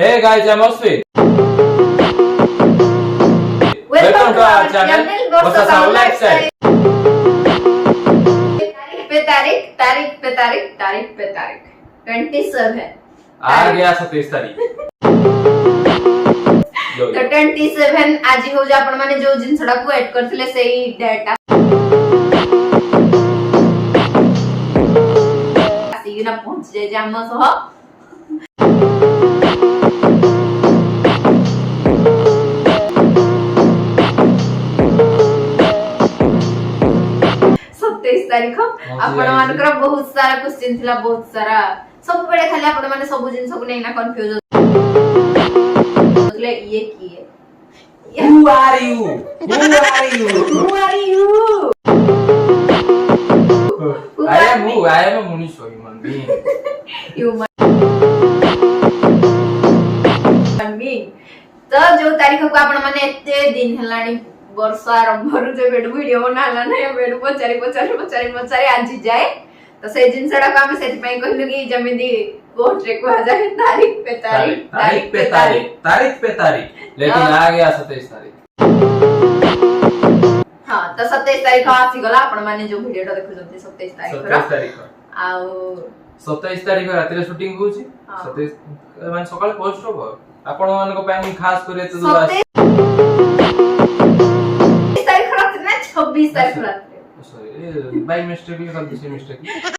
Hey guys, I'm Osvi. Welcome to our channel. What's our lifestyle? तारीख पे तारीख 27 आ गया 27 तारीख तो 27 आज हो जा आपण माने जो जिनसडा को ऐड करथिले सेही डेटा आसीना पहुंच जाय जाम सह तारीख आपण मानकर बहुत सारा क्वेश्चन थिला बहुत सारा सब बेले खाली आपण माने सब जिंस को नेना कंफ्यूज होतले ये की है Who are you? I am a Munish human being. Human being तो जो तारीख को आपण माने एते दिन हलाणी वर्षा आरंभर जो वीडियो बनाला ना बेड पचारी आज जाए तो से जिनसडा को हम सेति पई कहलु कि जमिदी कोर्ट रे को जाए तारीख पे तारीख लेकिन आ गया 27 तारीख हां तो 27 तारीख आसी गला आपण माने जो वीडियो देखु जंती 27 तारीख आ 27 तारीख रात रे शूटिंग होची 27 माने सकाळ पोस्ट हो आपण मान को पई खास करे तो 26 तारीख रात 26 तारीख रात सॉरी बाय मिस्टेक कर दिस मिस्टेक